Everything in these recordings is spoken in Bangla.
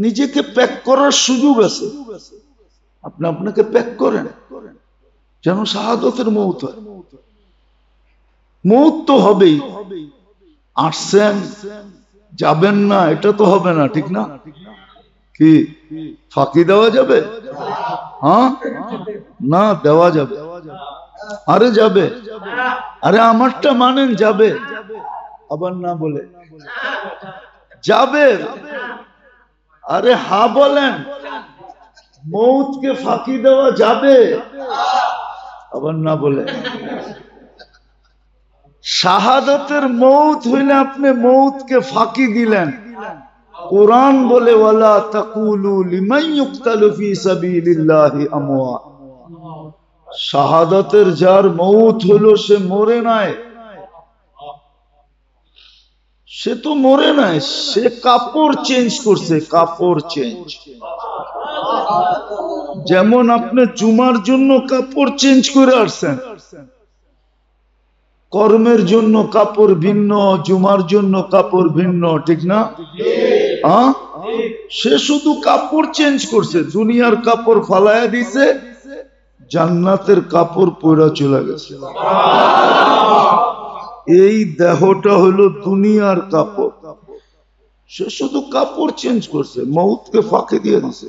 নিজেকে প্যাক করার সুযোগ আছে, আপনি আপনাকে প্যাক করেন যেন শাহাদতের মৌত হয়। মৌত তো হবেই, আসছেন যাবেন না এটা তো হবে না, ঠিক না? কি ফাঁকি দেওয়া যাবে? হ্যাঁ না, দেওয়া যাবে। আরে যাবে, আরে আমারটা মানেন যাবে, আবার না বলে যাবে। আরে হা বলেন, মৌতকে ফাঁকি দেওয়া যাবে, আবার না বলে। শাহাদাতের মৌত হইলে আপনি মৌতকে ফাঁকি দিলেন। কোরআন বলে ওয়ালা তাকুলু লিমান ইউকতালু ফি সাবিলিল্লাহি আমওয়াত। শাহাদাতের যার মৌত হলো সে মরে নাই, সে তো মরে নাই, সে কাপড় চেঞ্জ করছে, কাপড় চেঞ্জ। যেমন আপনি জুমার জন্য কাপড় চেঞ্জ করে আসছেন, কর্মের জন্য কাপড় ভিন্ন, জুমার জন্য কাপড় ভিন্ন, ঠিক না? সে শুধু কাপড় চেঞ্জ করছে, দুনিয়ার কাপড় ফালায়া দিছে, জান্নাতের কাপড় পরা চলে গেছে। এই দেহটা হলো দুনিয়ার কাপড়, সে শুধু কাপড় চেঞ্জ করছে, মৌতকে ফাঁকি দিয়ে দিছে।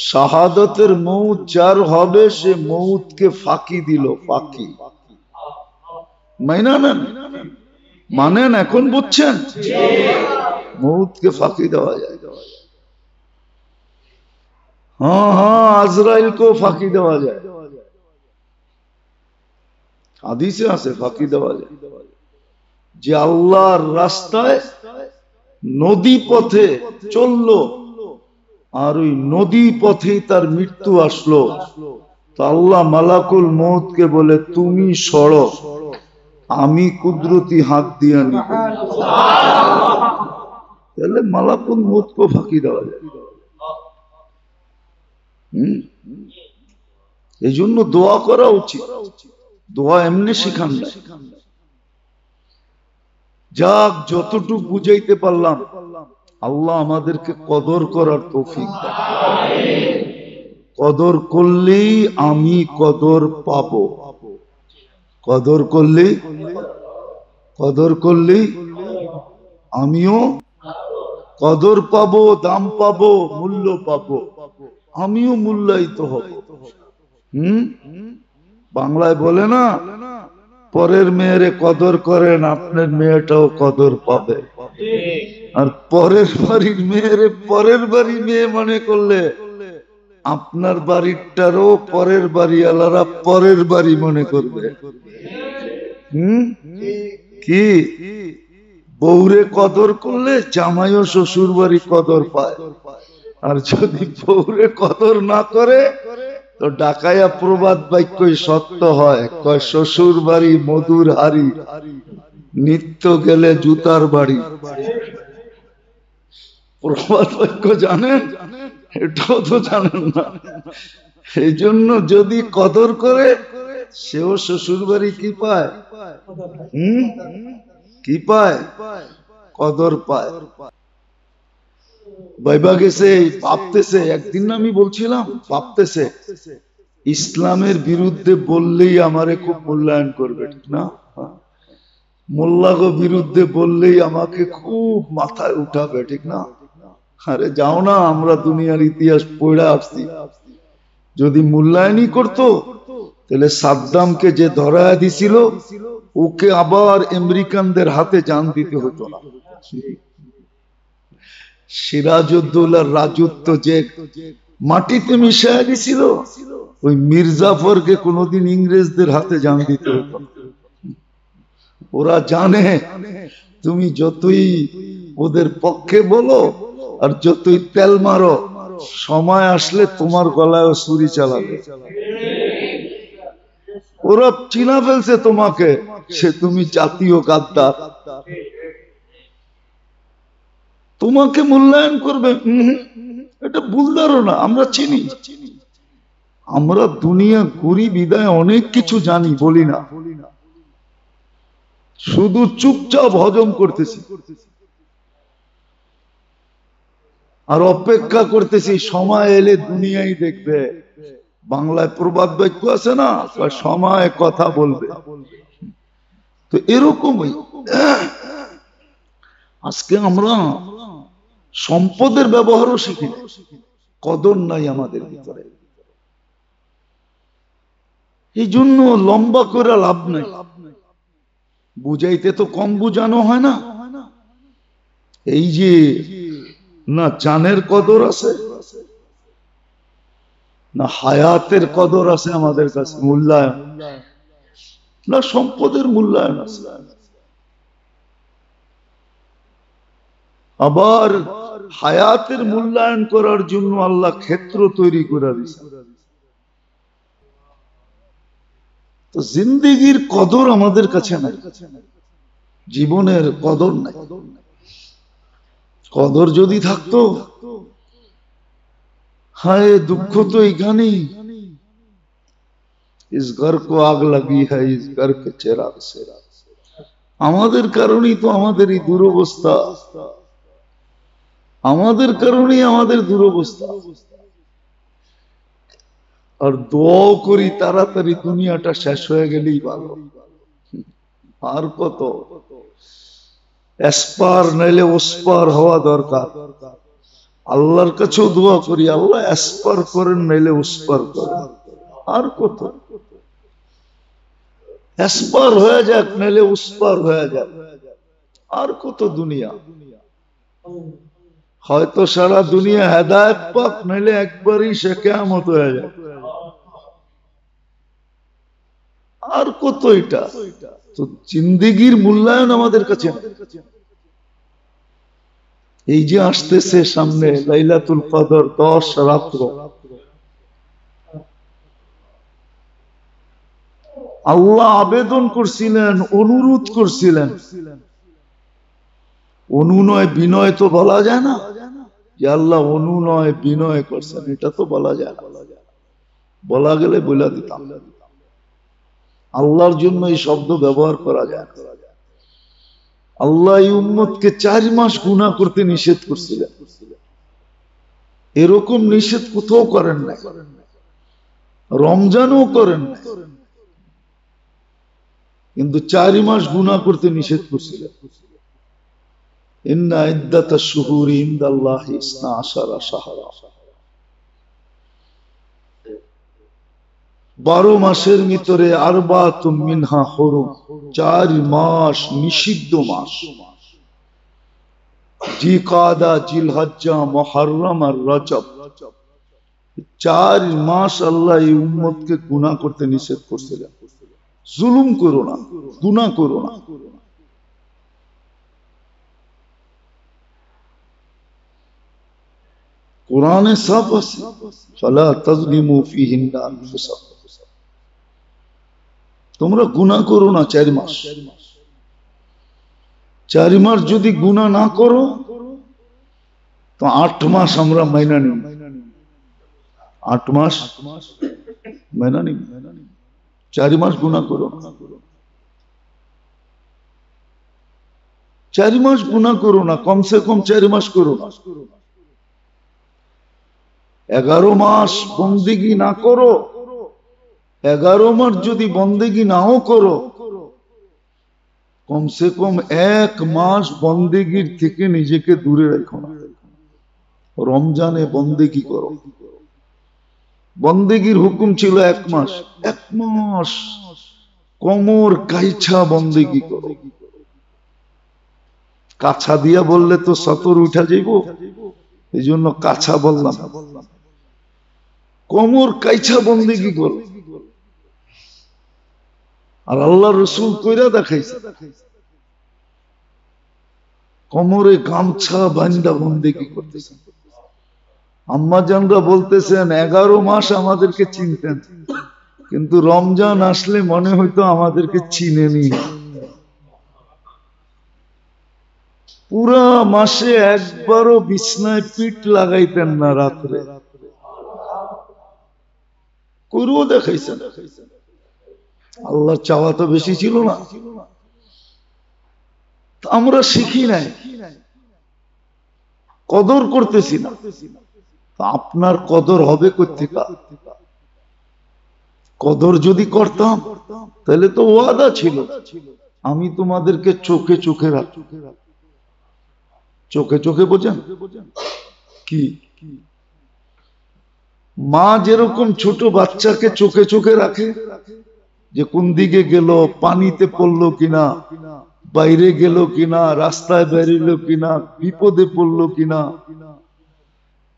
শাহাদাতের মৌত যার হবে সে মৌতকে ফাঁকি দিল, ফাঁকি। মাইনা নেন, মানেন, এখন বুঝছেন? মৌতকে ফাঁকি দেওয়া যায়। হ্যাঁ হ্যাঁ, আজরাইলকেও ফাঁকি দেওয়া যায়, হাদিসে আছে ফাঁকি দেওয়া যায়। যে আল্লাহর রাস্তায় নদী পথে চললো আর ওই নদী পথেই তার মৃত্যু আসলো, তো আল্লাহ মালাকুল মৌতকে বলে তুমি সরো, আমি কুদরতি হাত দিয়ে নিব। তাহলে মালাকুল মৌতকে ফাঁকি দেওয়া যায়। এই জন্য দোয়া করা উচিত, দোয়া এমনি শিখান না। যাক, যতটুকু বুঝাইতে পারলাম, আল্লাহ আমাদেরকে কদর করার তৌফিক দেন। কদর করলেই আমি কদর পাবো, কদর করলেই, কদর করলেই আমিও কদর পাবো, দাম পাবো, মূল্য পাবো, আমিও মূল্যায়িত হব। বাংলায় বলে না, পরের মেয়েরে কদর করেন, আপনার মেয়েটাও কদর পাবে। আর পরের বাড়ির মেয়েরে পরের বাড়ি মেয়ে মনে করলে আপনার বাড়িটারও পরের বাড়িওয়ালারা পরের বাড়ি মনে করবে। কি বউরে কদর করলে জামাইও শ্বশুর বাড়ি কদর পায়, আর যদি বউরে কদর না করে তো ডাকাইয়া প্রবাদ বাক্যই সত্য হয়, কয় শ্বশুর বাড়ি মধুর হাড়ি, নিত্য গেলে জুতার বাড়ি। প্রবাদ বাক্য জানেন? এটাও তো জানেন না। এই জন্য যদি কদর করে সেও শ্বশুর বাড়ি কি পায়? কি পায়? কদর পায়। ভাইবা গেছে, ভাবতেছে, একদিন আমি বলছিলাম, ভাবতেছে ইসলামের বিরুদ্ধে বললেই আমারে খুব মূল্যায়ন করবে, ঠিক না? মোল্লাগো বিরুদ্ধে বললেই আমাকে খুব মাথায় উঠাবে, ঠিক না? আরে যাও না, আমরা দুনিয়ার ইতিহাস পড়ে আসছি। যদি মূল্যায়নই করতো তাহলে সাদ্দামকে যে ধরায় দিছিল ওকে আবার আমেরিকানদের হাতে জান দিতে হতো না। সিরাজউদ্দৌলার রাজত্ব যে মাটিতে মিশিয়ে দিছিল, ওই মির্জাফরকে কোনোদিন ইংরেজদের হাতে জান দিতে হতো। ওরা জানে তুমি যতই ওদের পক্ষে বলো আর যতই তেল মারো, সময় আসলে তোমার গলায় ছুরি চালাবে। ওরা চিনা ফেলছে তোমাকে, সে তুমি জাতীয় গাদ্দার, তোমাকে মূল্যায়ন করবে। এটা ভুল ধারণা, আমরা চিনি। আমরা দুনিয়া ঘুরি বিদায় অনেক কিছু জানি, বলি না, শুধু চুপচাপ হজম করতেছি। আর অপেক্ষা করতেছি সময় এলে দুনিয়াই দেখবে। বাংলায় প্রবাদ বাক্য আছে না, সময় কথা বলবে। তো এরকমই আজকে আমরা সম্পদের ব্যবহারও শিখি না, কদর নাই আমাদের ভিতরে। এই জন্য লম্বা করে লাভ নাই, বুঝাইতে তো কম বুঝানো হয় না। এই যে না জানের কদর আছে, না হায়াতের কদর আছে আমাদের কাছে, মূল্যায়ন, না সম্পদের মূল্যায়ন আছে। আবার হায়াতের মূল্যায়ন করার জন্য আল্লাহ ক্ষেত্র তৈরি করে দিয়েছে। তো জিন্দেগির কদর আমাদের কাছে নাই, জীবনের কদর নাই। কদর যদি থাকতো, হায় দুঃখ তো এখানেই, ইস ঘর কো আগ লাগি হ্যায় ইস ঘর কে চেরাগ সে। আমাদের কারণেই তো আমাদের এই দুরবস্থা, আমাদের কারণেই আমাদের দুরবস্থা। আর দোয়া করি তাড়াতাড়ি দুনিয়াটা শেষ হয়ে গেলেই ভালো। আর কত এসপার নাইলে ওসপার হওয়া দরকার। আল্লাহর কাছেও দোয়া করি, আল্লাহ এসপার করেন নাইলে ওসপার করেন। আর কত এসপার হয়ে যাক নাইলে ওসপার হয়ে যাক। আর কত দুনিয়া, হয়তো সারা দুনিয়া হেদায়েত পাক, নাইলে একবারই সে কিয়ামত হয়ে যায়। আর কত এটা। তো জিন্দেগির মূল্যায়ন আমাদের কাছে। এই যে আসতেছে সামনে লাইলাতুল কদর, 10 রাত্র, আল্লাহ আবেদন করছিলেন, অনুরোধ করছিলেন। অনুনয় বিনয় তো বলা যায় না যে আল্লাহ অনুনয় বিনয় করছেন, এটা তো বলা যায় না। বলা গেলে বলে দিতাম, আল্লাহর জন্য এই শব্দ ব্যবহার করা যায়। আল্লাহ এই উম্মতকে 4 মাস গুনাহ করতে নিষেধ করছিলেন। এরকম নিষেধ কোথাও করেন নাই, রমজানও করেন নাই, কিন্তু 4 মাস গুনাহ করতে নিষেধ করছিলেন। ইন্না ইদ্দাতাশ শুহুরি ইনদাল্লাহি 12 শাহরা, 12 মাসের ভিতরে আরবাতুম মিনহা হুরুম, 4 মাস নিষিদ্ধ মাস। জিকাদা, জিলহজ্জা, মুহররম আর রজব, 4 মাস আল্লাহ এই উম্মতকে গুনাহ করতে নিষেধ করছিলেন। জুলুম করো না, গুনাহ করো না। কোরআনে সব আছে, ফালা তাজলিমু ফীহিন্না আনফুসাকুম, তোমরা গুনাহ করো না 4 মাস। 4 মাস যদি গুনাহ না করো তো 8 মাস আমরা মাইনা নিব, 8 মাস মাইনা নিব। 4 মাস গুনাহ করো, 4 মাস গুনাহ করো না, কমসে কম 4 মাস করো না। 11 মাস বন্দেগী না করো, 11 মাস যদি বন্দেগী নাও করো, কমসে কম 1 মাস বন্দেগীর থেকে নিজেকে দূরে রাখো না। রমজানে বন্দেগী করো, বন্দেগীর হুকুম ছিল 1 মাস, 1 মাস কোমর কাইছা বন্দেগী করো। কাছা দিয়া বললে তো সতর উঠা যাইব, এই জন্য কাছা বললাম। কোমর কাইছা বন্দেগী করো। আর আল্লাহ রসুল কইরা দেখাইছে, কোমরে গামছা বান্দা বন্দেগী করতেছেন। আম্মা জানরা বলতেছেন 11 মাস আমাদেরকে চিনতেন, কিন্তু রমজান আসলে মনে হইতো আমাদেরকে চিনেনি। পুরা মাসে একবারও বিছনায় পিঠ লাগাইতেন না রাত্রে, কইরও দেখাইছেন। আল্লাহর চাওয়া তো বেশি ছিল না, আমরা শিখি নাই। কদর করতেছি না। আপনার কদর হবে কোত্থেকে? কদর যদি করতাম তাহলে তো ওয়াদা ছিল, আমি তোমাদেরকে চোখে চোখে রাখি। চোখে চোখে বোঝেন কি? মা যেরকম ছোট বাচ্চাকে চোখে চোখে রাখে, যে কোন দিকে গেল, পানিতে পড়লো কিনা, বাইরে গেল কিনা, রাস্তায় বেরিয়েলো কিনা, বিপদে পড়লো কিনা,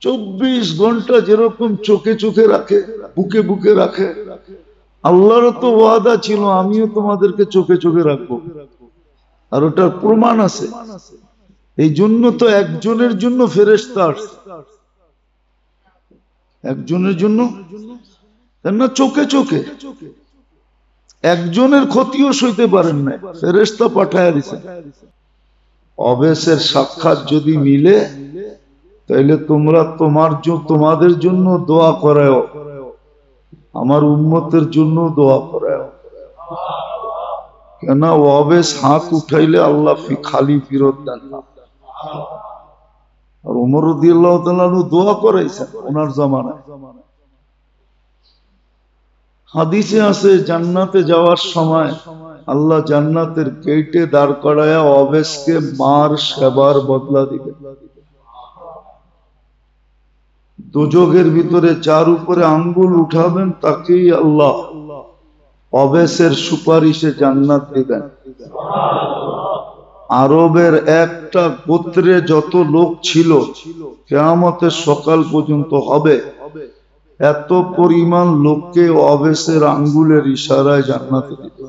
24 ঘন্টা যেরকম চোখে চোখে রাখে, বুকে বুকে রাখে, আল্লাহরও তো ওয়াদা ছিল আমিও তোমাদেরকে চোখে চোখে রাখবো, আর ওটার প্রমাণ আছে। এই জন্য তো একজনের জন্য ফেরেশতা আসছে, একজনের জন্য না, চোখে চোখে। একজনের ক্ষতিও সইতে পারেন না, ফেরেশতা পাঠায় দিয়েছেন। অবেশের সাক্ষাৎ যদি মিলে তাইলে তোমরা তোমাদের জন্য দোয়া করাও, আমার উম্মতের জন্য দোয়া করাও। কেন? অবেশ হাত উঠাইলে আল্লাহ খালি ফিরত দেন না। আর ওমর রাদিয়াল্লাহু তাআলা দোয়া করাইছেন ওনার জামানায়। হাদিসে আছে জান্নাতে যাওয়ার সময় আল্লাহ জান্নাতের গেটে দাঁড় করায়া অবেশকে মার সেবার বদলা দিবে। দোজখের ভিতরে যার উপরে আঙ্গুল উঠাবেন তাকেই আল্লাহ অবেশের সুপারিশে জান্নাত দিবেন। আরবের একটা গোত্রে যত লোক ছিল কিয়ামতের সকাল পর্যন্ত হবে, এত পরিমাণ লোককে অবেশের আঙ্গুলের ইশারায় জান্নাতে দিবে।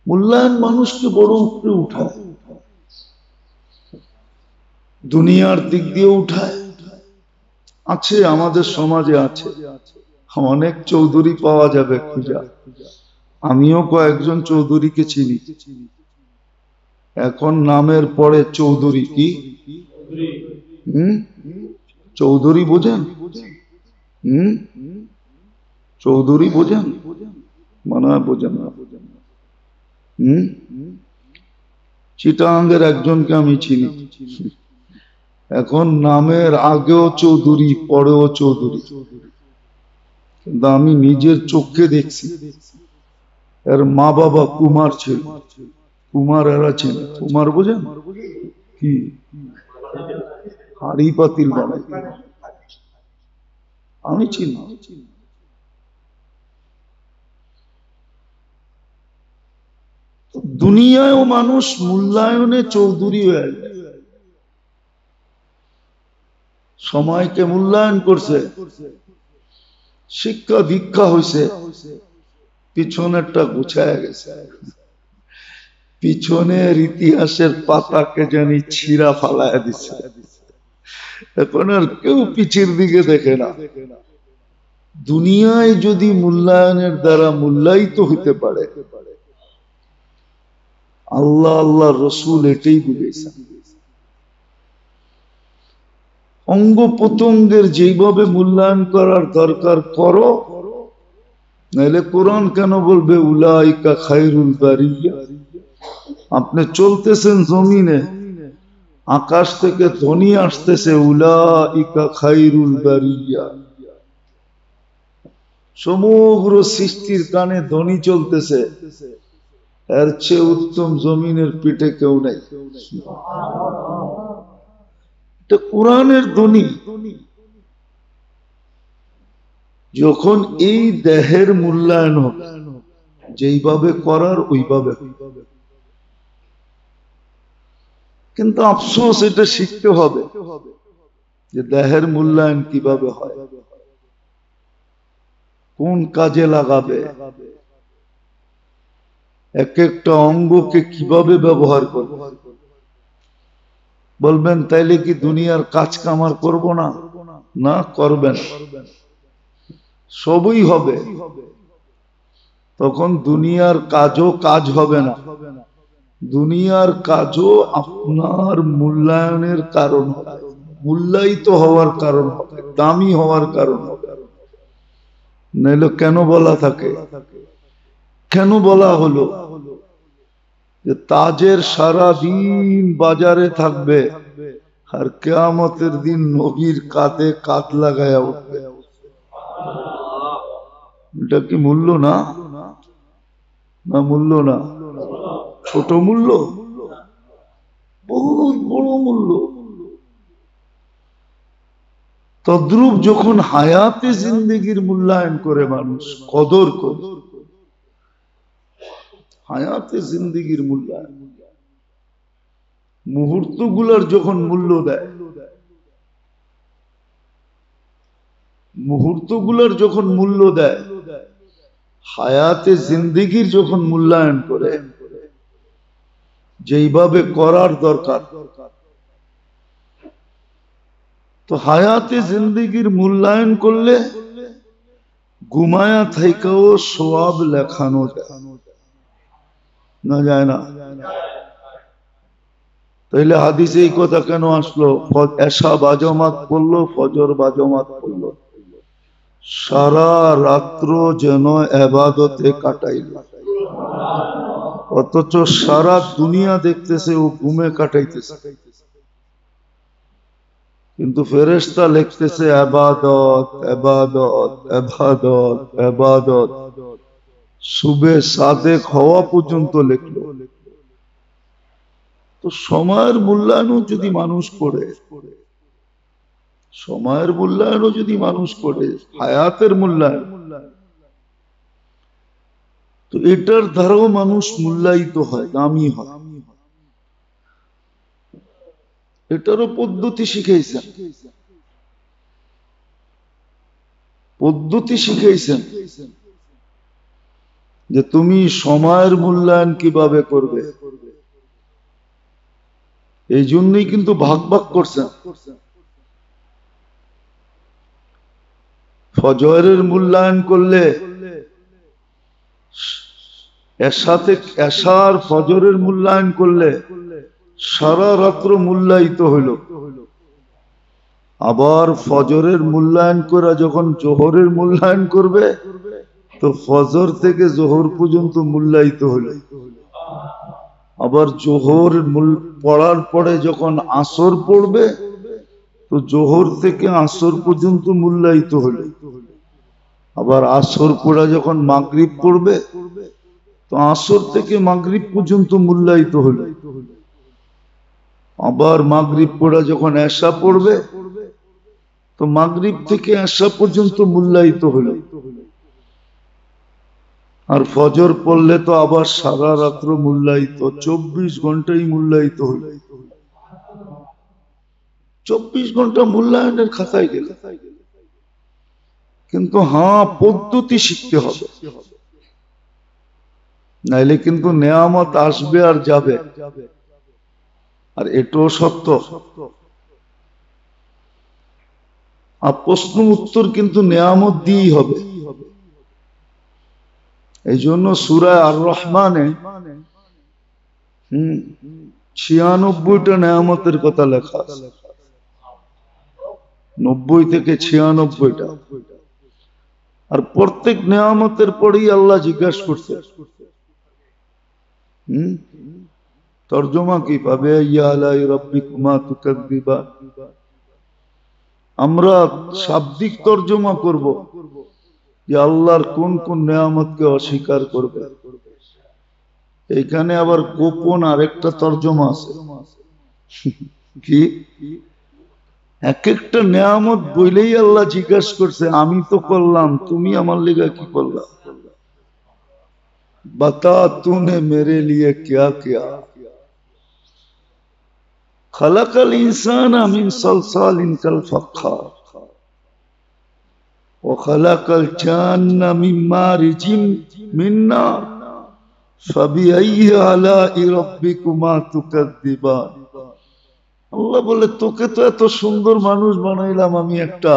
মূল্যায়ন মানুষকে বড় উপরে উঠায়, দুনিয়ার দিক দিয়ে উঠায়। আছে আমাদের সমাজে আছে, অনেক চৌধুরী পাওয়া যাবে খুঁজা। আমিও কয়েকজন চৌধুরীকে চিনি। এখন নামের পরে চৌধুরী। কি চৌধুরী বোঝেন? চৌধুরী বোঝেন? মনে হয় বোঝেন না। চিটাগাঙ্গের একজনকে আমি চিনি, এখন নামের আগেও চৌধুরী পরেও চৌধুরী, কিন্তু আমি নিজের চোখে দেখছি এর মা বাবা কুমার ছিল, কুমার এরা ছিল। কুমার বোঝেন কি? হাড়ি পাতিল বানাই, আমি চিনি। দুনিয়ায়ও মানুষ মূল্যায়নে চৌধুরী হয়ে যায়। সময়কে মূল্যায়ন করছে, শিক্ষা দীক্ষা হয়েছে, পিছনেরটা গুছায় গেছে, পিছনের ইতিহাসের পাতাকে জানি ছিঁড়া ফালায় দিচ্ছে। এখন আর কেউ পিছের দিকে দেখে না। দুনিয়ায় যদি মূল্যায়নের দ্বারা মূল্যায়িত হতে পারে, আল্লাহ আল্লাহ রসুল এটাই বুঝেছেন। অঙ্গ প্রত্যঙ্গের যেভাবে মূল্যায়ন করার দরকার করো, নাহলে কোরআন কেন বলবে উলাইকা খায়রুল বারিয়া? আপনি চলতেছেন জমিনে, আকাশ থেকে ধ্বনি আসতেছে উলাইকা খায়রুল বারিয়া, সমগ্র সৃষ্টির কানে ধ্বনি চলতেছে, এর চেয়ে উত্তম জমিনের পিঠে কেউ নাই। এটা কোরআনের ধ্বনি। যখন এই দেহের মূল্যায়ন হবে, যেইভাবে করার ওইভাবে, কিন্তু আফসোস এটা শিখতে হবে যে দেহের মূল্যায়ন কিভাবে হয়, কোন কাজে লাগাবে, এক একটা অঙ্গকে কিভাবে ব্যবহার করবে। বলবেন তাইলে কি দুনিয়ার কাজ কামার করব না? না, করবেন, সবই হবে। তখন দুনিয়ার কাজও কাজ হবে না, দুনিয়ার কাজও আপনার মূল্যায়নের কারণ হবে, মূল্যায়িত হওয়ার কারণ হবে, দামি হওয়ার কারণ হবে। নাইলে কেন বলা থাকে? কেন বলা হলো? যে তাজের সারা দিন বাজারে থাকবে আর কিয়ামতের দিন নবীর কাঁধে কাঁধ লাগায়া উঠবে। এটা কি মূল্য না? না মূল্য না? ছোট মূল্য? বহুত বড় মূল্য। তদ্রূপ যখন হায়াতে জিন্দেগির মূল্যায়ন করে মানুষ, কদর করে হায়াতে জিন্দেগির মূল্যায়ন, মুহূর্তগুলোর যখন মূল্য দেয়, মুহূর্তগুলোর যখন মূল্য দেয়, হায়াতে জিন্দেগির যখন মূল্যায়ন করে, যেইভাবে করার দরকার, তো হায়াতে জিন্দেগির মূল্যায়ন করলে ঘুমায়া থাইকাও সওয়াব লেখানো যায় না? যায় না? তাইলে হাদিসে এই কথা কেন আসলো? এশা বাজমাত পড়লো, ফজর বাজমাত পড়লো, সারা রাত্র যেন ইবাদতে কাটাইল, অথচ সারা দুনিয়া দেখতেছে ও ঘুমে কাটাইতেছে, কিন্তু ফেরেশতা লিখতেছে ইবাদত ইবাদত ইবাদত ইবাদত, সুবে সাদেক হওয়া পর্যন্ত লিখলো। তো সময়ের মূল্যায়নও যদি মানুষ করে, সময়ের মূল্যায়নও যদি মানুষ করে, হায়াতের মূল্যায়ন, তো এটার দ্বারাও মানুষ মূল্যায়িত হয়, দামি হয়। এটারও পদ্ধতি শিখাইছেন, পদ্ধতি শিখাইছেন যে তুমি সময়ের মূল্যায়ন কিভাবে করবে। এই জন্যই কিন্তু ভাগ ভাগ করছেন। ফজরের মূল্যায়ন করলে এশার ফজরের মূল্যায়ন করলে সারা রাত্র মূল্যায়িত হইল, আবার ফজরের মূল্যায়ন করে যখন জোহরের মূল্যায়ন করবে তো ফজর থেকে জোহর পর্যন্ত মূল্যায়িত হইল, আবার জোহর পড়ার পরে যখন আসর পড়বে তো জোহর থেকে আসর পর্যন্ত মূল্যায়িত হইল, আবার আসর পড়া যখন মাগরিব পড়বে তো আসর থেকে মাগরিব পর্যন্ত মূল্যায়িত হইল, আবার মাগরিব পড়া যখন এশা পড়বে তো মাগরিব থেকে এশা পর্যন্ত মূল্যায়িত হইল, আর ফজর পড়লে তো আবার সারা রাত্র মূল্যায়িত, 24 ঘন্টাই মূল্যায়িত হইল। 24 ঘন্টা মূল্যায়নের খাতায় গেল। কিন্তু হ্যাঁ, পদ্ধতি শিখতে হবে, নাইলে কিন্তু নেয়ামত আসবে আর যাবে। আর এটাও সত্য, আর প্রশ্ন উত্তর কিন্তু নেয়ামত দিয়েই হবে। এই জন্য সূরা আর রহমানে 96টা নেয়ামতের কথা লেখা আছে, 90 থেকে 96টা। আর প্রত্যেক নেয়ামতের পরেই আল্লাহ জিজ্ঞাসা করছে তর্জমা কি পাবে, ইয়া আলাই রাব্বিকুমা তুকাযযিবান। আমরা শাব্দিক তর্জমা করব যে আল্লাহর কোন কোন নেয়ামতকে অস্বীকার করবে। এইখানে আবার গোপন আরেকটা তর্জমা আছে, কি এক একটা নেয়ামত বইলেই আল্লাহ জিজ্ঞাসা করছে আমি তো করলাম, তুমি আমার লিগা কি করলা, बता तूने मेरे लिए क्या किया। खलकल इंसान मिन सलसालिन कल फख्खार व खलकल जान्न मिन मारिजिम मिन नार फबिअय्यि आलाइ रब्बिकुमा तुकद्दिबान। আল্লাহ বলে তোকে তো এত সুন্দর মানুষ বানাইলাম আমি একটা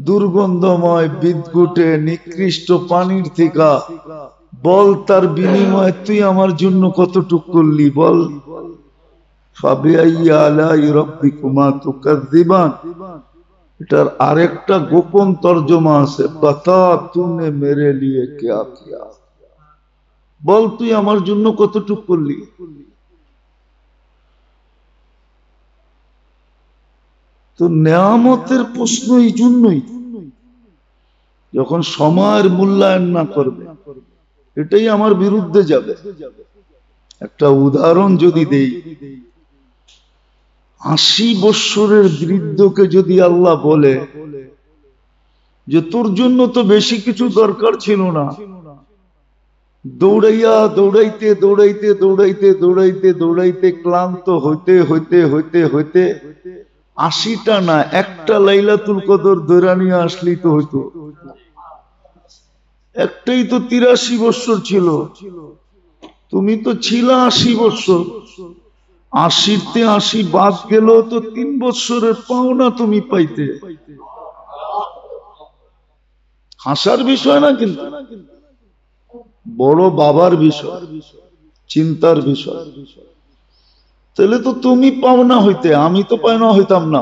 দুর্গন্ধময় বিদঘুটে নিকৃষ্ট পানির থেকে, বল তার বিনিময়ে তুই আমার জন্য কতটুক করলি বল। ফাবিআইয়ি আলাই রাব্বিকুমা তুকাযযিবান, এটার আরেকটা গোপন তরজমা আছে, বাতা তুনে মেরে লিয়ে কিয়া কিয়া। বল তুই আমার জন্য কতটুক করলি? তো নেয়ামতের প্রশ্ন এই জন্যই, যখন সময়ের মূল্যায়ন না করবে, এটাই আমার বিরুদ্ধে যাবে। একটা উদাহরণ যদি দেই, 80 বৎসরের বৃদ্ধকে যদি আল্লাহ বলে যে তোর জন্য তো বেশি কিছু দরকার ছিল না, দৌড়াইয়া দৌড়াইতে দৌড়াইতে দৌড়াইতে দৌড়াইতে দৌড়াইতে ক্লান্ত হইতে হইতে হইতে হইতে 80টা না, একটা লাইলাতুল কদর ধরে নিয়ে আসলি তো হইতো। একটাই তো 83 বৎসর ছিল, তুমি তো ছিল 80 বৎসর। 80তে 80 বাদ গেল তো 3 বৎসরের পাওনা তুমি পাইতে। হাসার বিষয় না, কিন্তু বড় বাবার বিষয়, চিন্তার বিষয়। তাহলে তো তুমি পাওনা হইতে, আমি তো পাওনা হইতাম না।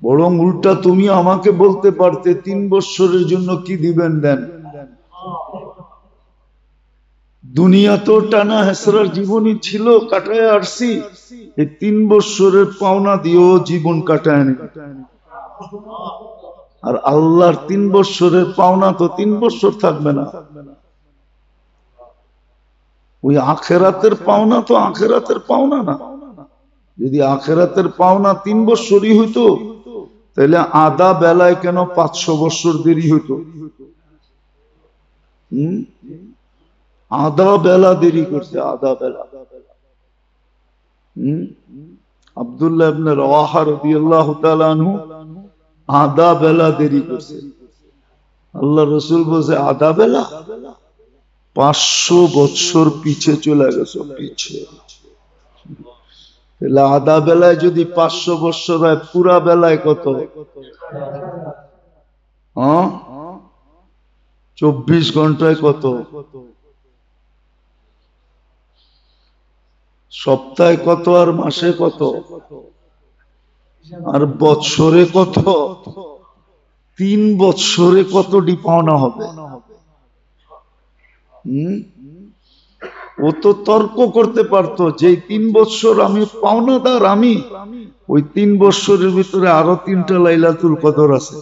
বরং উল্টা তুমি আমাকে বলতে পারতে 3 বৎসরের জন্য কি দিবেন দেন। দুনিয়া তো টানা হেসরার জীবনই ছিল, কাটায় আসছি, এই 3 বৎসরের পাওনা দিয়েও জীবন কাটায় নি। আর আল্লাহর 3 বৎসরের পাওনা তো 3 বৎসর থাকবে না। ওই আখেরাতের পাওনা তো আখেরাতের পাওনা না। যদি আখেরাতের পাওনা 3 বৎসরই হইতো, তাহলে আধা বেলায় কেন 500 বৎসর দেরি হইতো? আধা বেলা দেরি করছে, আধা বেলা। আব্দুল্লাহ ইবনে রাওয়াহা রাদিয়াল্লাহু তাআলা আনহু আধা বেলা দেরি করছে। আল্লাহ রাসূল বলছে আধা বেলা? 500 বৎসর পিছে চলে গেছে, পিছে। তাহলে আধা বেলায় যদি 500 বৎসর হয়, পুরা বেলায় কত? 24 ঘন্টায় কত? সপ্তাহে কত আর মাসে কত আর বৎসরে কত? 3 বৎসরে কতটি পাওনা হবে? ও তো তর্ক করতে পারতো যে 3 বৎসর আমি পাওনাদার, আমি ওই 3 বৎসরের ভিতরে আরো 3টা লাইলাতুল কদর আছে,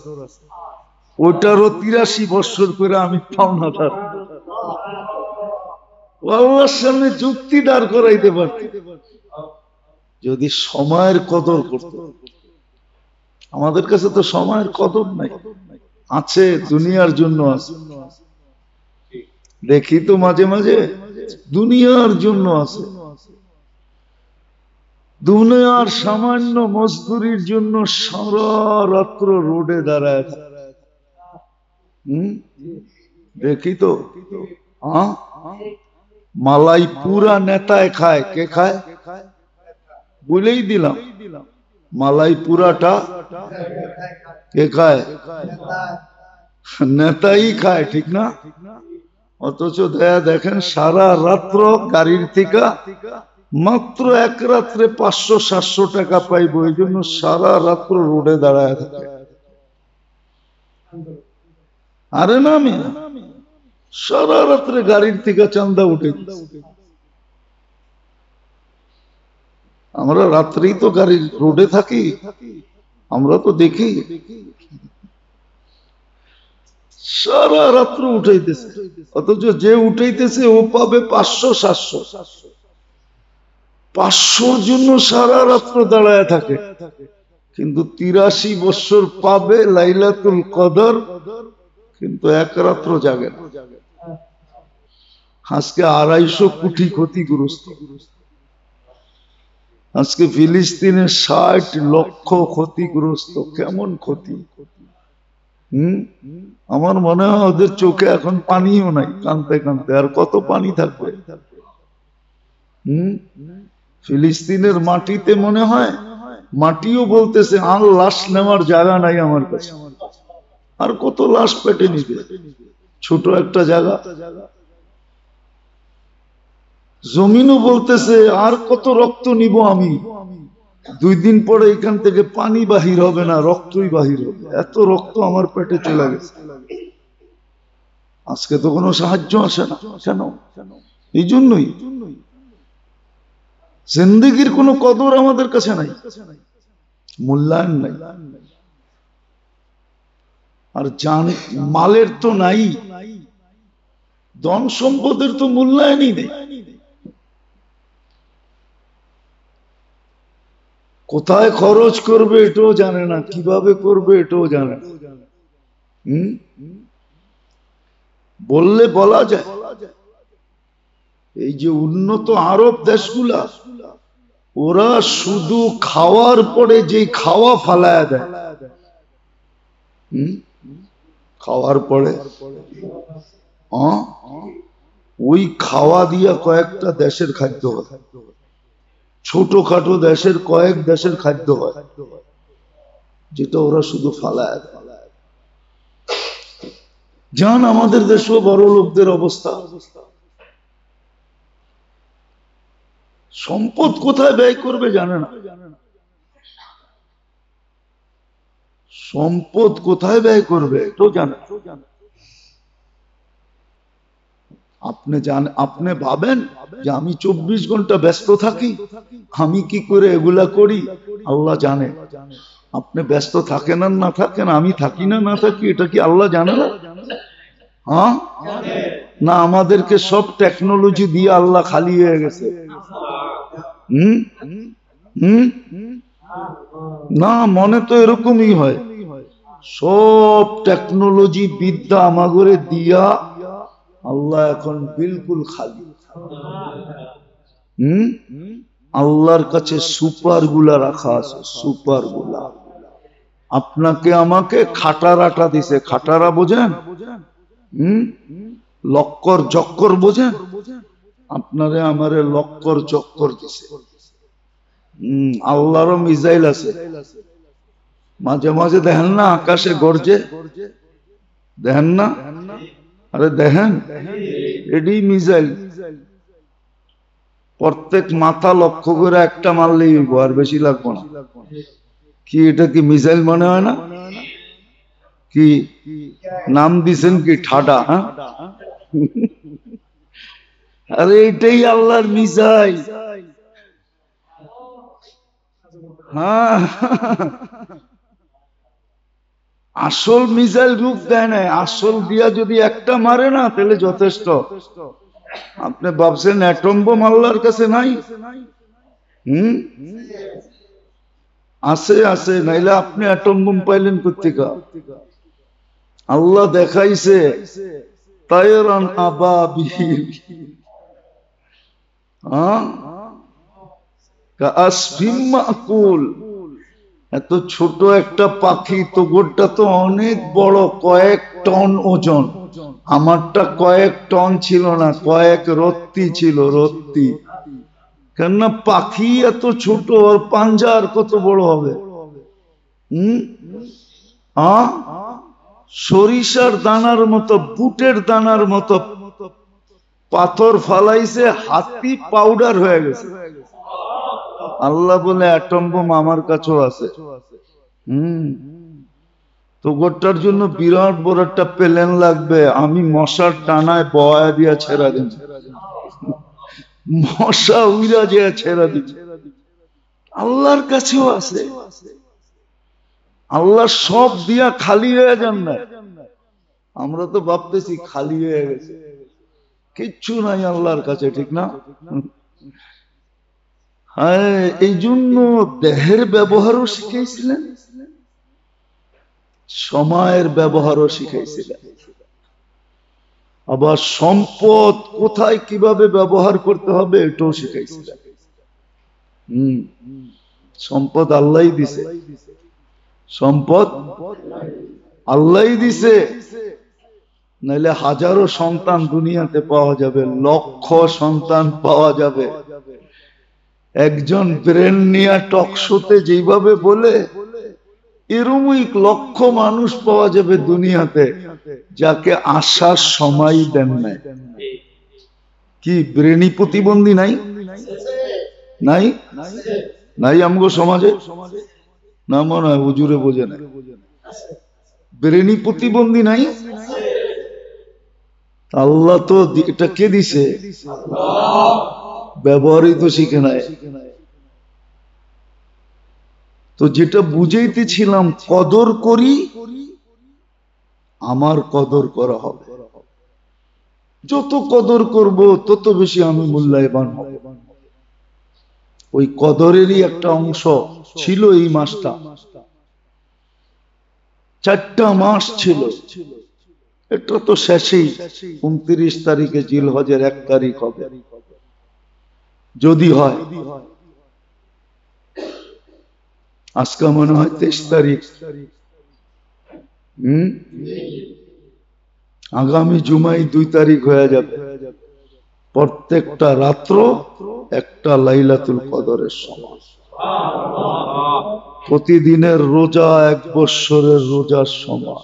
ওইটারও 83 বৎসর করে আমি পাওনাদার। আল্লাহর সামনে যুক্তি দাঁড় করাইতে পারত যদি সময়ের কদর করত। আমাদের কাছে তো সময়ের কদর নাই। আছে, দুনিয়ার জন্য আছে, দেখি তো মাঝে মাঝে দুনিয়ার জন্য আছে। দুনিয়ার সামান্য মজদুরির জন্য সারা রাত্র রোডে দাঁড়ায়। দেখি তো। মালাই পুরা নেতায় খায়, কে খায় বলেই দিলাম। মালাই পুরাটা কে খায়? নেতাই খায়, ঠিক না? অথচ দেখেন সারা রাত্র গাড়ির থেকে মাত্র এক রাত্রে 500-700 টাকা পাইব, এই জন্য সারা রাত্র রোডে দাঁড়ায় থাকে। আরে না, আমি সারা রাত্রে গাড়ির থেকে চান্দা উঠে। আমরা রাত্রেই তো গাড়ির রোডে থাকি, আমরা তো দেখি সারা রাত্র উঠাইতেছে। অথচ যে উঠাইতেছে ও পাবে 500-700। 500-র জন্য সারা রাত্র দাঁড়ায় থাকে, কিন্তু 83 বৎসর পাবে লাইলাতুল কদর, কিন্তু এক রাত্র জাগে না। আজকে 250 কোটি ক্ষতিগ্রস্ত। আজকে ফিলিস্তিনে 60 লক্ষ ক্ষতিগ্রস্ত। কেমন ক্ষতি? আমার মনে হয় ওদের চোখে এখন পানিও নাই, কাঁদতে কাঁদতে। আর কত পানি থাকবে? ফিলিস্তিনের মাটিতে মনে হয় মাটিও বলতেছে আর লাশ নেওয়ার জায়গা নাই আমার কাছে। আর কত লাশ পেটে নিবে? ছোট একটা জায়গা। জমিনও বলতেছে আর কত রক্ত নিব আমি, 2 দিন পরে এখান থেকে পানি বাহির হবে না, রক্তই বাহির হবে। এত রক্ত আমার পেটে চলে গেছে। আজকে তো কোনো সাহায্য আসে না। কেন? এই জন্যই জিন্দেগির কোনো কদর আমাদের কাছে নাই, মূল্যায়ন নাই। আর জান মালের তো নাই, ধন সম্পদের তো মূল্যায়নই নেই। কোথায় খরচ করবে এটাও জানে না, কিভাবে করবে এটাও জানে না। বললে বলা যায়, এই যে উন্নত আরব দেশগুলা, ওরা শুধু খাওয়ার পরে যে খাওয়া ফালায়া দেয়, খাওয়ার পরে ওই খাওয়া দিয়া কয়েকটা দেশের খাদ্য হয়, ছোটখাটো দেশের কয়েক দেশের খাদ্য হয়, যেটা ওরা শুধু ফালায়। জান আমাদের দেশেও বড় লোকদের অবস্থা, সম্পদ কোথায় ব্যয় করবে জানে না, সম্পদ কোথায় ব্যয় করবে এটাও জানে না। আপনি ভাবেন যে আমি 24 ঘন্টা ব্যস্ত থাকি, আমি কি করে এগুলা করি আল্লাহ জানে। আপনি ব্যস্ত থাকেন আর না থাকেন, আমি থাকি না না থাকি, এটা কি আল্লাহ জানে না? হ্যাঁ না, আমাদেরকে সব টেকনোলজি দিয়ে আল্লাহ খালি হয়ে গেছে? না, মনে তো এরকমই হয়, সব টেকনোলজি বিদ্যা আমাগরে দিয়া আল্লাহ এখন বিলকুল খালি। আল্লাহর কাছে সুপার গুলা রাখা আছে, সুপার গুলা। আপনাকে আমাকে খাটারাটা দিছে, খাটারা বোঝেন? লক্কর চক্কর বোঝেন? আপনারে আমারে লক্কর চক্কর দিছে। আল্লাহরও মিসাইল আছে, মাঝে মাঝে দেখেন না আকাশে গর্জে, দেখেন না? আরে দেখেন, এডি মিসাইল। প্রত্যেক মাথা লক্ষ্য করে একটা মারলেই হইব, আর বেশি লাগবে না। কি এটা কি মিসাইল মনে হয় না? কি নাম দিছেন কি? ঠাডা। হ্যাঁ, আরে এটাই আল্লাহর মিসাইল। হ্যাঁ, আসল মিসাইল রূপ দেয় নাই, আসল দিয়া যদি একটা মারে না তাহলে যথেষ্ট। আপনি ভাবছেন অ্যাটম বোম আল্লাহর কাছে নাই? আছে, আছে, নাইলে আপনি অ্যাটম বোম পাইলেন কোত্থেকে? আল্লাহ দেখাইছে তায়রান আবাবিল, কাআসফিম মাকুল। এত ছোট একটা পাখি, তো গোটা তো অনেক বড়, কয়েক টন ওজন। আমারটা কয়েক টন ছিল না, কয়েক রত্তি ছিল, রত্তি। কেননা পাখি এত ছোট, আর পাঞ্জার কত বড় হবে? সরিষার দানার মতো, বুটের দানার মতো পাথর ফালাইছে, হাতি পাউডার হয়ে গেছে। আল্লাহ বলে অ্যাটম বোম আমার কাছেও আছে। তো গোটার জন্য বিরাট বড় একটা প্লেন লাগবে, আমি মশার টানায় বয়া দিয়া ছেড়া দিন, মশা উইরা দিয়া ছেড়া দিন। আল্লাহর কাছেও আছে। আল্লাহ সব দিয়া খালি হয়ে যান না। আমরা তো ভাবতেছি খালি হয়ে গেছে, কিচ্ছু নাই আল্লাহর কাছে, ঠিক না? হ্যাঁ, এই জন্য দেহের ব্যবহারও শিখাইছিলেন, সময়ের ব্যবহারও শিখাইছিলেন, আবার সম্পদ কোথায় কিভাবে ব্যবহার করতে হবে এটাও শিখাইছিলেন। সম্পদ আল্লাহই দিছে, সম্পদ আল্লাহই দিছে, নাইলে হাজারো সন্তান দুনিয়াতে পাওয়া যাবে, লক্ষ সন্তান পাওয়া যাবে। একজন ব্রেন নিয়ে টক শোতে যেভাবে বলে, এরকমই লক্ষ মানুষ পাওয়া যাবে দুনিয়াতে যাকে আসার সময় দেন নাই। কি ব্রেনি প্রতিবন্ধী নাই? নাই, নাই আমগো সমাজে? না মনে হয় হুজুরে বোঝে না। ব্রেনি প্রতিবন্ধী নাই? আল্লাহ তো এটা কে দিছে? ব্যবহারই তো শিখে নাই। তো যেটা বুঝাইতেছিলাম, কদর করি, আমার কদর করা হবে। যত কদর করব তত বেশি আমি মূল্যায়বান হব। ওই কদরেরই একটা অংশ ছিল এই মাসটা। 4টা মাস ছিল, এটা তো শেষেই। 29 তারিখে জিলহজের 1 তারিখ হবে, যদি হয়। আজকে মনে হয় 23 তারিখ। আগামী জুমাই 2 তারিখ হয়ে যাবে। প্রত্যেকটা রাত্র একটা লাইলাতুল কদরের সমান। প্রতিদিনের রোজা 1 বৎসরের রোজার সমান।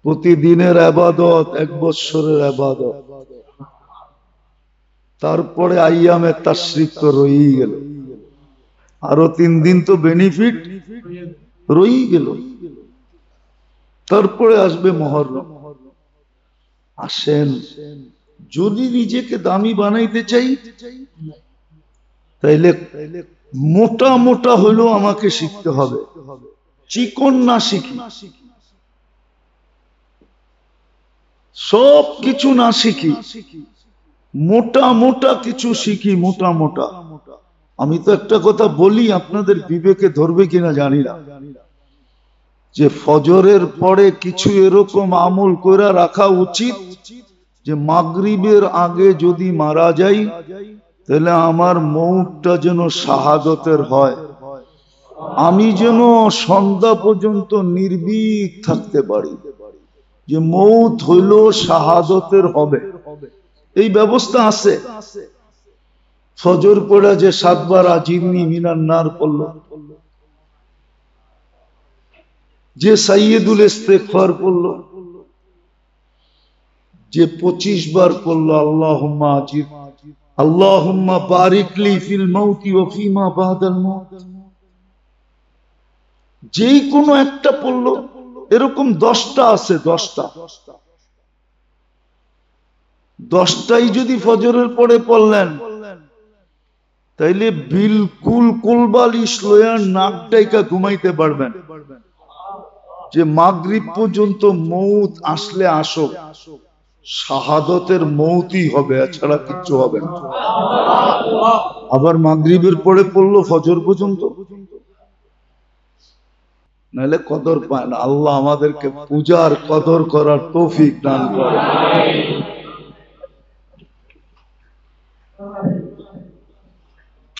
প্রতিদিনের ইবাদত 1 বৎসরের ইবাদত। তারপরে আইয়ামে তাশরিক তো রয়েই গেল, আরো 3 দিন তো বেনিফিট রয়েই গেল। তারপরে আসবে মুহররম। আসেন, যদি নিজেকে দামি বানাইতে চাই, তাইলে মোটা মোটা হলেও আমাকে শিখতে হবে। চিকন না শিখি, সব কিছু না শিখি, মোটা মোটা কিছু শিখি। মোটা মোটা। আমি তো একটা কথা বলি, আপনাদের বিবেকে ধরবে কিনা জানি না, যে ফজরের পরে কিছু এরকম আমল করে রাখা উচিত যে মাগরিবের আগে যদি মারা যাই, তাহলে আমার মউতটা যেন শাহাদতের হয়, আমি যেন সন্ধ্যা পর্যন্ত নির্ভীক থাকতে পারি, যে মউত হইল শাহাদতের হবে। এই ব্যবস্থা আছে। ফজর পড়া যে 7 বার আজিরনি মিনান নার পড়ল, যে সাইয়্যিদুল ইস্তিগফার পড়ল, যে 25 বার পড়ল আল্লাহুম্মা আজির, আল্লাহুম্মা বারিক লি ফিল মাউতি ওয়া ফিমা বাদাল মাউত, যেই কোনো একটা পড়ল। এরকম 10টা আছে, 10টা। 10টাই যদি ফজরের পরে পড়লেন, তাইলে বিলকুল কুলবালিশ লইয়া নাক ডাইকা ঘুমাইতে পারবেন, যে মাগরিব পর্যন্ত মউত আসলে আসো, শাহাদতের মউতই হবে, এছাড়া কিচ্ছু হবে না। আবার মাগরিবের পরে পড়লো ফজর পর্যন্ত, নাহলে কদর পায় না। আল্লাহ আমাদেরকে পূজার কদর করার তৌফিক দান করে।